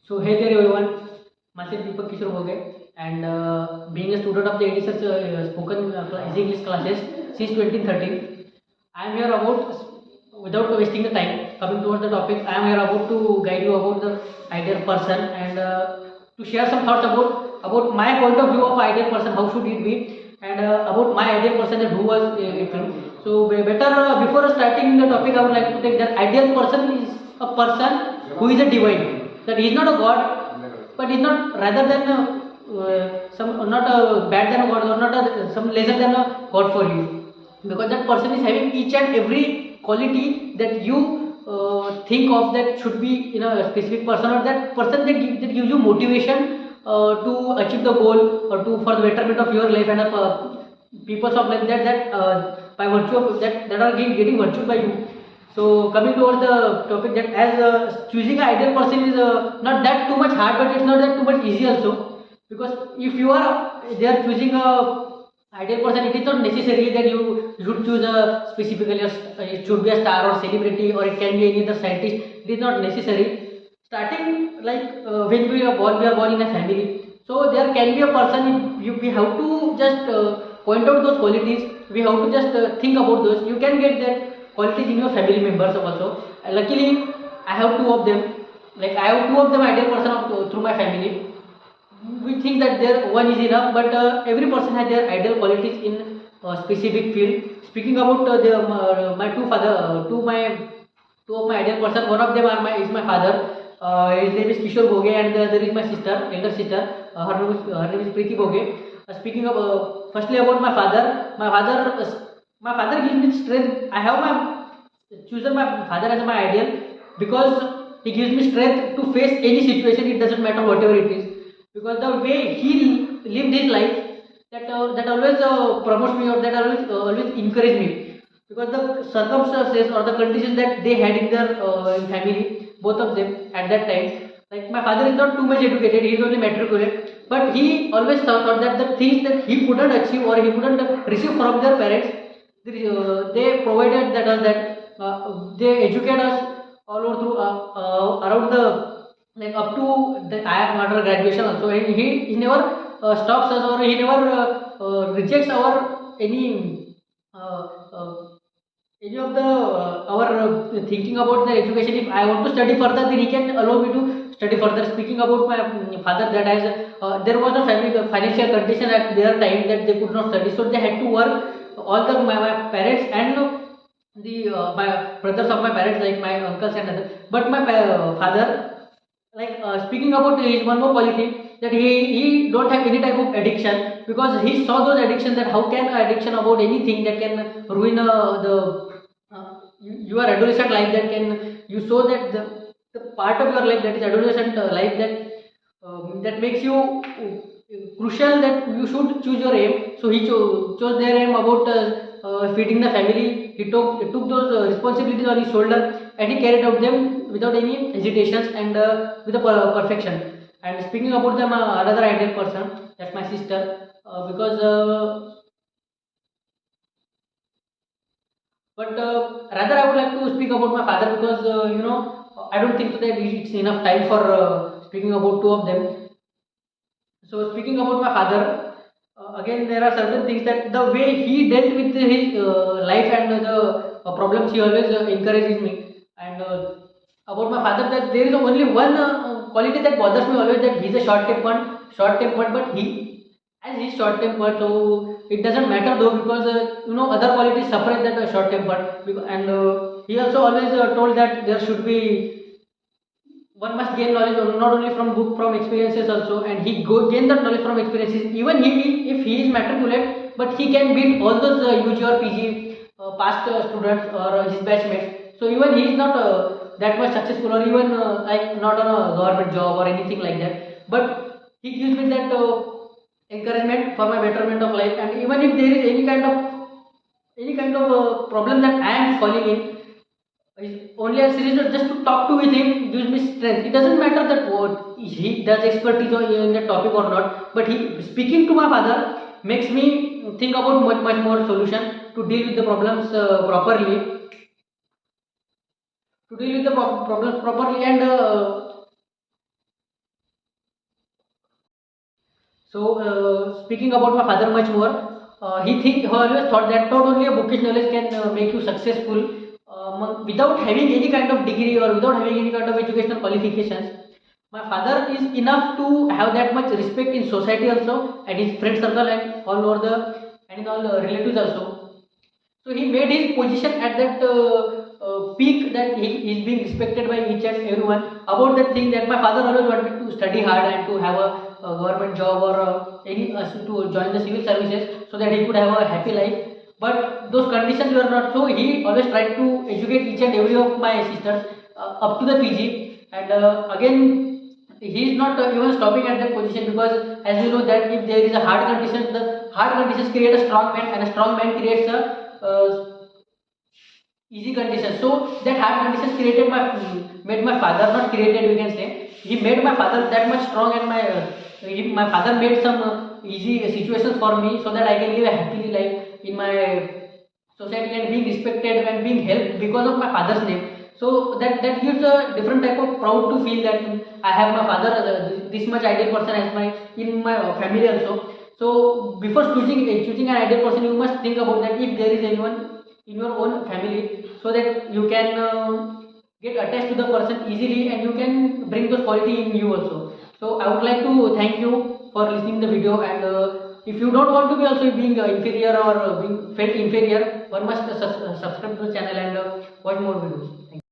So hey there everyone, myself Deepak Kishore Bhoge, and being a student of the ADSS spoken English classes since 2013, I am here without wasting the time, coming towards the topic, I am here about to guide you about the ideal person and to share some thoughts about my point of view of ideal person, how should it be, and about my ideal person and who was it. So better before starting the topic, I would like to take that ideal person is a person who is a divine. That he is not a god, but is not rather than some not a bad than a god or not some lesser than a god for you, because that person is having each and every quality that you think of that should be in a specific person, or that person that gives you motivation to achieve the goal or to for the betterment of your life and people's of life, that by virtue of that are getting virtue by you. So coming towards the topic, that as choosing an ideal person is not that too much hard, but it's not that too much easy also, because if you are they are choosing a ideal person, it is not necessary that you should choose a specifically it should be a star or celebrity, or it can be any other scientist. It is not necessary. Starting like when we are born in a family. So there can be a person. We have to just point out those qualities. We have to just think about those. You can get that qualities in your family members also. Luckily, I have two of them. Like I have two of them ideal person through my family. We think that there one is enough, but every person has their ideal qualities in a specific field. Speaking about my two of my ideal person, one of them is my father. His name is Kishore Bhoge, and the other is my sister, elder sister. Her name is Preeti Bhoge. Speaking of firstly about my father, my father gives me strength. I have chosen my father as my ideal because he gives me strength to face any situation. It doesn't matter whatever it is, because the way he lived his life, that always promotes me, or that always encourage me, because the circumstances or the conditions that they had in their family, both of them at that time. Like my father is not too much educated; he is only matriculate, but he always thought that the things that he couldn't achieve or he couldn't receive from their parents, they provided they educate us all over through around the like up to the IIM after graduation also. And he never stops us, or he never rejects our uh, uh, any of the our thinking about the education. If I want to study further, then he can allow me to study further. Speaking about my father, that as there was a family financial condition at their time that they could not study, so they had to work. All my parents and my brothers of my parents, like my uncles and others, but my father, like speaking about his one more quality, that he don't have any type of addiction, because he saw those addiction, that how can addiction about anything that can ruin the your adolescent life, that can you saw that the part of your life, that is adolescent life, that makes you crucial, that you should choose your aim. So he chose their aim about feeding the family. He took those responsibilities on his shoulder, and he carried out them without any hesitations, and with a perfection. And speaking about them, another ideal person, that's my sister, because but rather I would like to speak about my father, because I don't think so that it's enough time for speaking about two of them. So speaking about my father, again there are certain things that the way he dealt with his life and the problems, he always encourages me. And about my father, that there is only one quality that bothers me always, that he's a short tempered, but as he's short tempered, so it doesn't matter though, because other qualities separate that short tempered. And he also always told that there should be one must gain knowledge not only from book, from experiences also, and he gain that knowledge from experiences. Even if he is matriculate, but he can beat all those UG or PG past students or his batchmates. So even he is not that much successful, or even like not on a government job or anything like that, but he gives me that encouragement for my betterment of life. And even if there is any kind of problem that I am falling in, only a series just to talk to with him gives me strength. It doesn't matter that what he does expertise in the topic or not, but he speaking to my father makes me think about much more solution to deal with the problems properly, and So speaking about my father much more, he always thought that not only a bookish knowledge can make you successful without having any kind of degree or without having any kind of educational qualifications. My father is enough to have that much respect in society also, and his friend circle and all over the and in all relatives also. So he made his position at that peak that he is being respected by each and everyone. About that thing that my father always wanted to study hard and to have a government job or any to join the civil services so that he could have a happy life. But those conditions were not so. He always tried to educate each and every of my sisters up to the PG, and again he is not even stopping at that position, because as you know that if there is a hard condition, the hard conditions create a strong man, and a strong man creates a easy conditions. So that hard conditions created my made my father, not created, we can say, he made my father that much strong, and my father made some easy situations for me so that I can live a happily life in my society and being respected and being helped because of my father's name. So that gives a different type of proud to feel that I have my father this much ideal person as my in my family also. So before choosing an ideal person, you must think about that if there is anyone in your own family, so that you can get attached to the person easily and you can bring those quality in you also. So I would like to thank you for listening the video, and if you don't want to be also being inferior or being felt inferior, one must subscribe to the channel and watch more videos. Thank you.